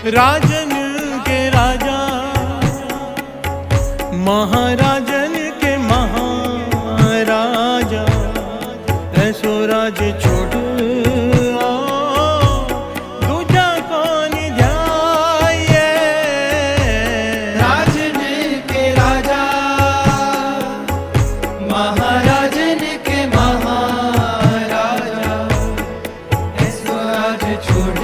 राजन के राजा, महाराजन के महाराजा, ऐसो राज छोड़ दूजा कौन ध्याये। राजन के राजा, महाराजन के महाराजा, ऐसो राज छोड़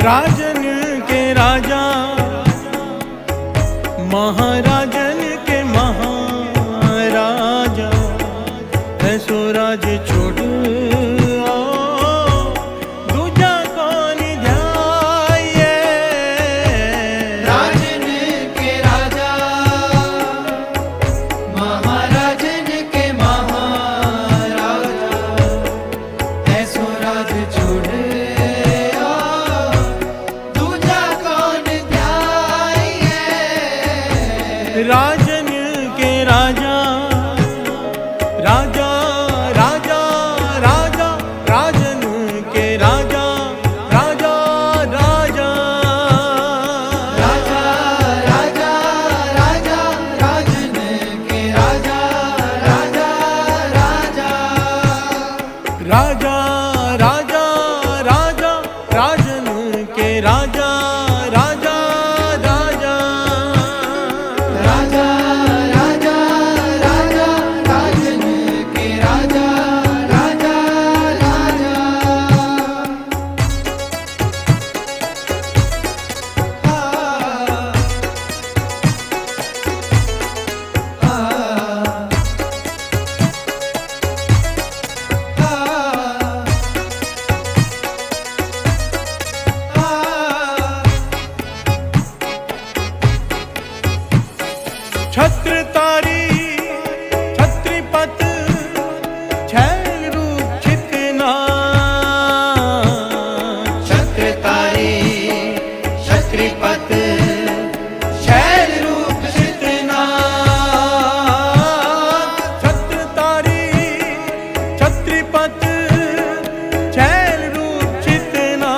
राजन के राजा, महाराजन के महाराजा, ऐसो राज छोड़ दूजा कौन ध्याये। राजन के राजा, महाराजन के महाराजा, ऐसो राज छोड़ राजन के राजा, राजा राजा राजा, राजन के राजा, राजा राजा, राजा राजा राजा, राजन के राजा, राजा राजा, राजा राजा राजा, राजन के राजा, राजा राजा, राजा राजा राजा, राजन के राजा, राजा राजा। छत्रतारी छत्रीपत छैल रूप छितना। छत्रतारी छत्रीपत छैल रूप छितना। छत्रतारी छत्रीपत छैल रूप छितना।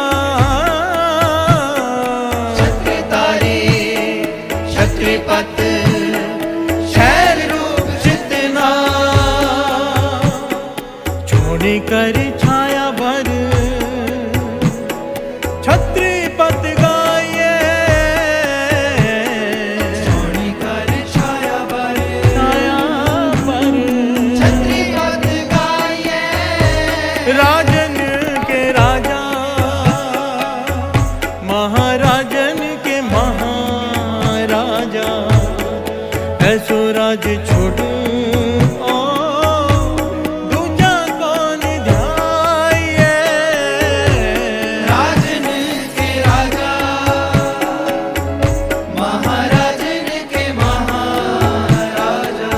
छत्रतारी छत्रीपत छैल रूप छितना। छोड़ी कर छाया भर छत्रीपत गाये। छोड़ी कर छाया पर छाया पर छत्रीपत गाये। राजन के राजा, महाराजन के महाराजा, ऐसो राज छोड़ दूजा कौन ध्याये। राजन के राजा, महाराजन के महाराजा,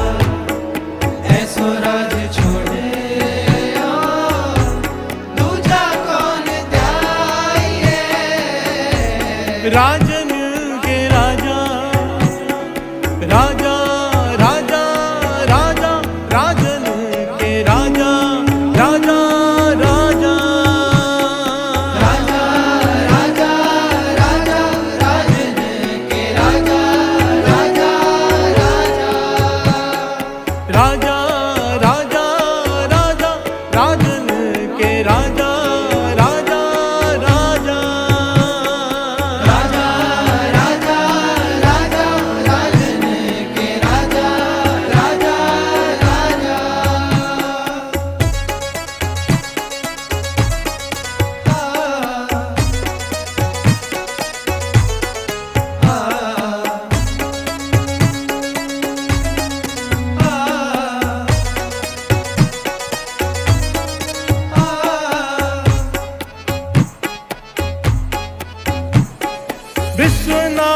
ऐसो राज छोड़े दूजा कौन ध्याये। राजन के राजा, राजा राजा राजा, राजन के राजा, राजा राजा, राजा राजा राजा, राजन के राजा, राजा राजा, राजा राजा राजा, राजन के राजा, राजा राजा, राजा राजा राजा, राजन के राजा, राजा राजा।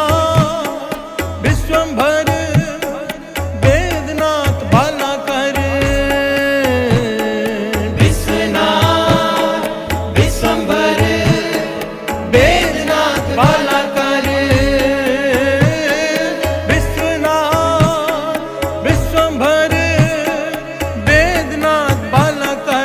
विश्वनाथ विश्वंभर वेदनाथ भला कर। विश्वनाथ विश्वंभर वेदनाथ भला कर। विश्वनाथ विश्वंभर वेदनाथ भला कर।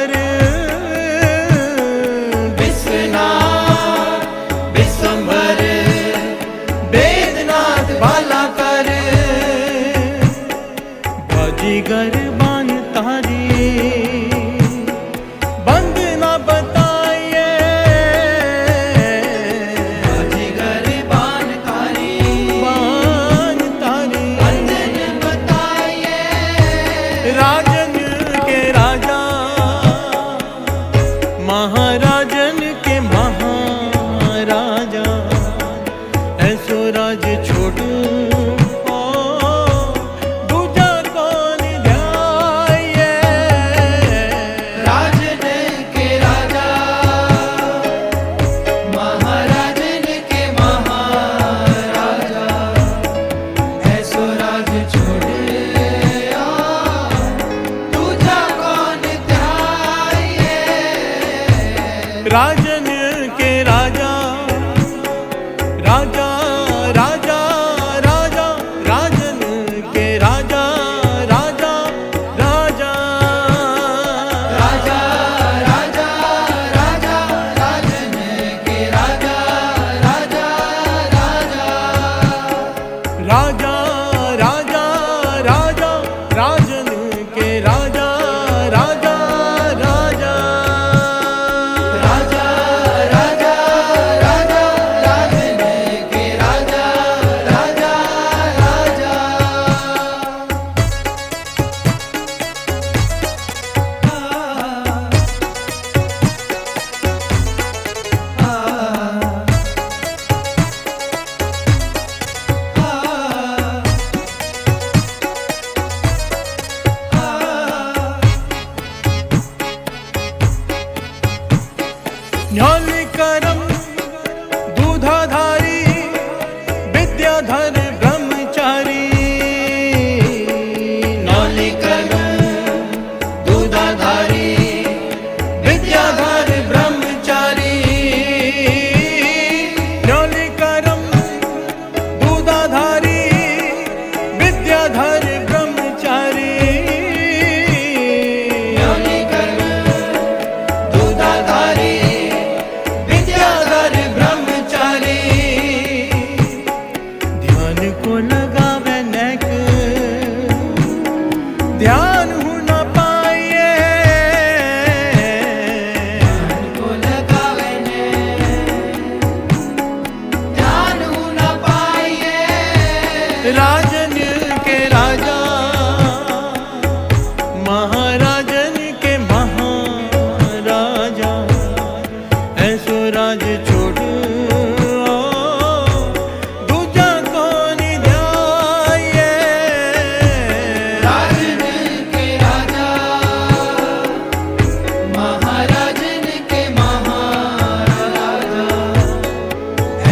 राज छोड़ दूजा कौन ध्याये। राजन के राजा महाराजन के महाराजा ऐसो राज छोड़ दूजा कौन ध्याये। राजन के राजा राजा राजा राजा राजन के राजा राजा राजा राजा राजा राजा राजन के राजा राजा राजा राजा राजा राजा राजन के राजा राजा राजा राजा राजा राजा राजन के राजा राजा राजा। न्यालिकरम दूधाधारी विद्याधर ब्रह्मचारी। नौलिकरम दूधाधारी विद्याधर ब्रह्मचारी। न्यालिकरम दूधाधारी विद्याधर ब्रह्मचारी। नौलिकरम दूधाधारी विद्याधर ब्रह्मचारी। ध्यान को लगावे नेक ध्यान हूँ न पाइए। को लगावे ने ध्यान हूँ न पाइए। राजन के राजा महाराजन के महाराजा ऐसो राज छोड़ दूजा कौन ध्याये। राजन के राजा महाराजन के महाराजा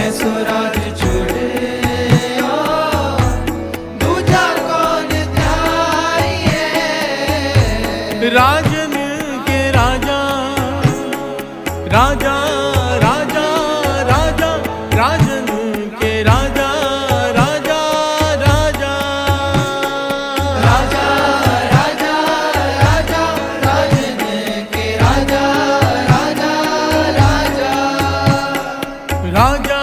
ऐसो राज छोड़े दूजा कौन ध्याये। राजन के राजा राजा राजा राजा राजन के राजा राजा राजा राजा राजा राजा राजन के राजा राजा राजा। राजा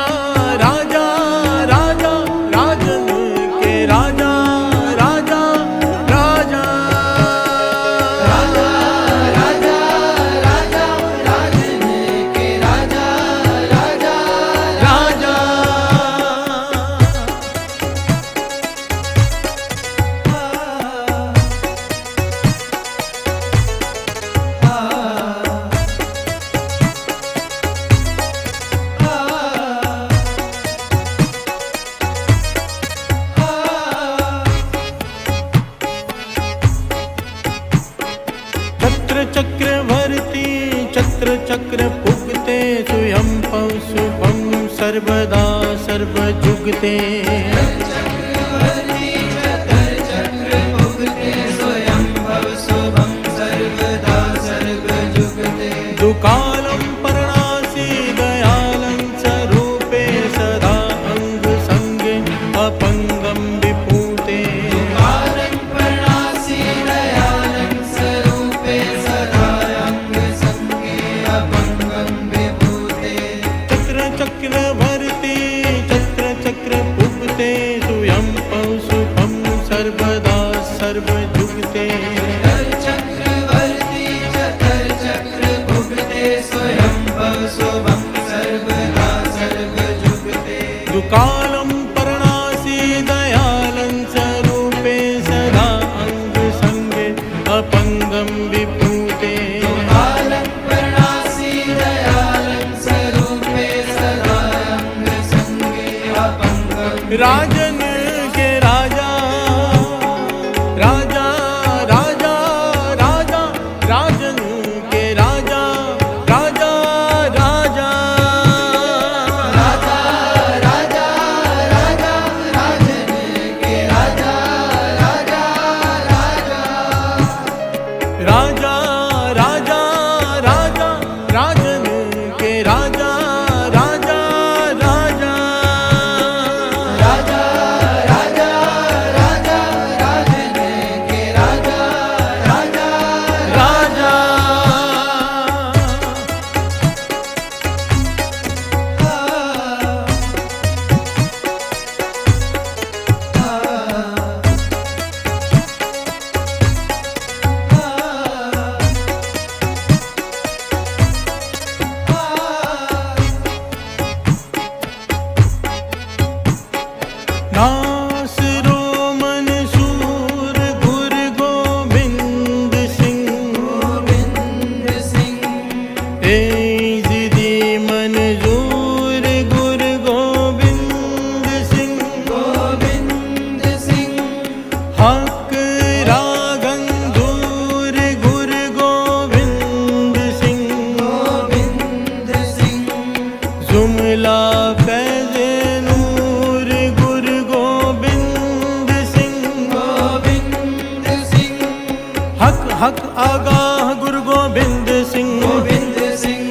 राजा राजा राजन के राजा राजा राजा राजा राजा राजा राजन के राजा राजा राजा। छत्र चक्रवर्ती छत्र चक्र पुगते स्वयं शुभम सर्वदा सर्वजुगते। चक्रवर्ती चतर चक्र भुगते स्वयं भव शुभं सर्वदा सर्वजुगते। दुकालं परणासी दयालं स्वरूपे सदा अंग संगे अपंगम विपूते। कालं प्रणासी दयालं स्वरूपे सदा अंग संगे अपंगं विभूते। चक्र चक्रवर्ती छत्र चक्र पुगते स्वयं शुभम सर्वदा सर्वजुगते। चक्रवर्ती चतर चक्र भुगते स्वयं भव शुभं सर्वदा सर्वजुगते। दुकालं परणासी दयालं स्वरूपे सदा अंग संगे अपंगम विपूते। कालं प्रणासी दयालं स्वरूपे सदा अंग संगे अपंगं राजन के राजा राजा राजा राजा राजन के राजा राजा राजा राजा राजा राजा राजन के राजा राजा राजा राजा राजा राजा राजन के राजा राजा राजा राजा राजा राजा राजन के राजा राजा राजा नासरो मंसूर गुरु गोबिंद सिंह गोविंद सिंह एज़िदी मंजूर गुरु गोबिंद सिंह गोविंद सिंह हक रागंधूर गुरु गोबिंद सिंह गोविंद सिंह जुमला फैज़ नूर गुरु गोबिंद सिंह गोविंद सिंह हक हक आगाह गुरु गोबिंद सिंह गोविंद सिंह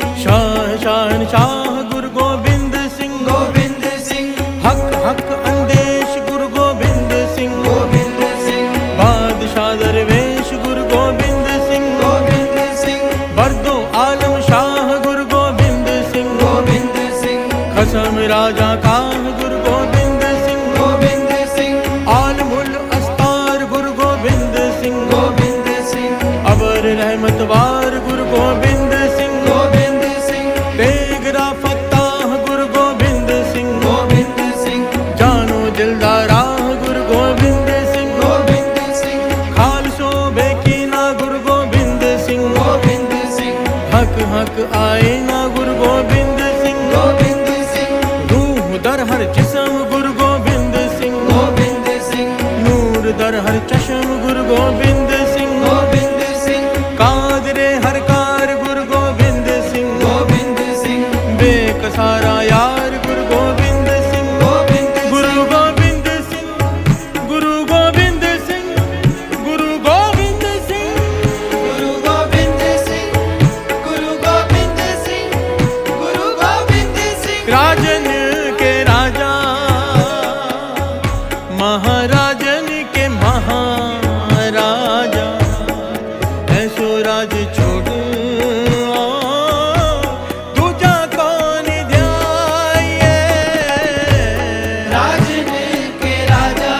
शाह गुरु गोबिंद सिंह गोविंद सिंह हक हक अंदेश गुरु गोबिंद सिंह गोविंद सिंह बादशाह दरवेश गुरु गोबिंद सिंह गोविंद सिंह बरदो आलम शाह गुरु गोबिंद सिंह गोविंद सिंह खसम राजा काह गुरु गोबिंद सिंह गोविंद सिंह आलमुल अस्तार गुरु गोबिंद सिंह गोविंद सिंह अबर रहमतवार गुरु गोबिंद सिंह गोविंद सिंह तेगरा फत्ताह गुरु गोबिंद सिंह गोविंद सिंह जानो दिलदारा गुरु गोबिंद सिंह गोविंद सिंह खालसो बेकीना गुरु गोबिंद सिंह गोविंद सिंह हक हक आए ना गुरु गोबिंद सिंह गोविंद सिंह रूह दर हर जिस्म गुरु गोबिंद सिंह गोविंद सिंह नूर दर हर चश्म गुरु गोबिंद सिंह गोविंद सिंह कादरे हर कार गुरु गोबिंद सिंह गोविंद सिंह बेकसारा यार गुरु गोबिंद सिंह गोविंद गुरु गोबिंद सिंह गुरु गोबिंद सिंह गुरु गोबिंद सिंह गुरु गोविंद सिंह गुरु गोविंद सिंह गुरु गोविंद सिंह राजन के राजा महाराजन के महाराजा ऐसो राज छोड़ दूजा कौन ध्याये राजन के राजा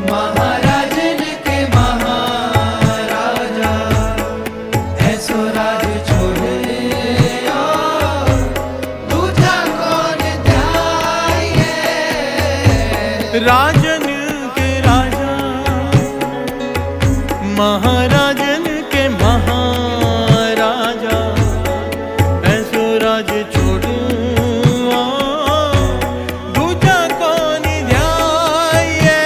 महाराजन के महाराजा ऐसो राज छोड़े दूजा कौन ध्याये राजन के राजा महाराजन के महाराजा ऐसो राज छोड़ दूजा कौन ध्याये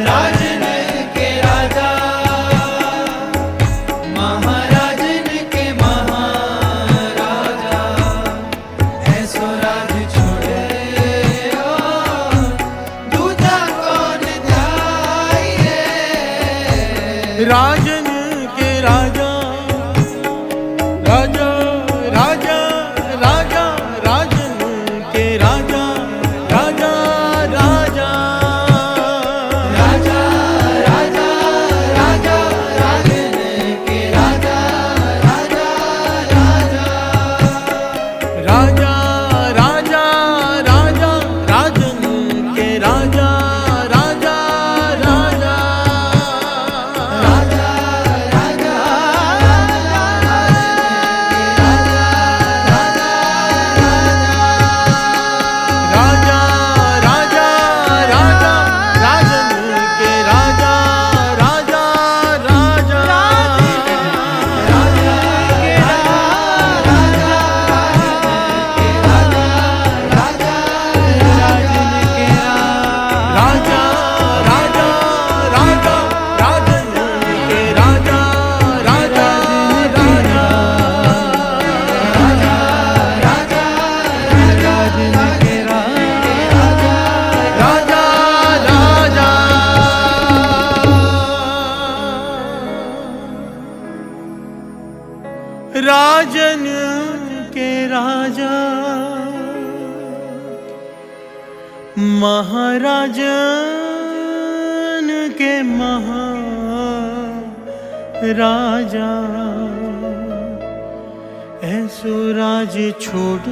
राजन के राजा महाराजन के महाराजा ऐसो राज छोड़े दूजा कौन ध्याये राजन के राजा राजा राजा राजा राजन के राजा राजा राजा राजा राजा राजा राजन के राजा राजा राजा राजा राजा राजा राजन के राजा राजा राजा राजा राजन के राजा महाराजन के महाराजा ऐसो राज छोड़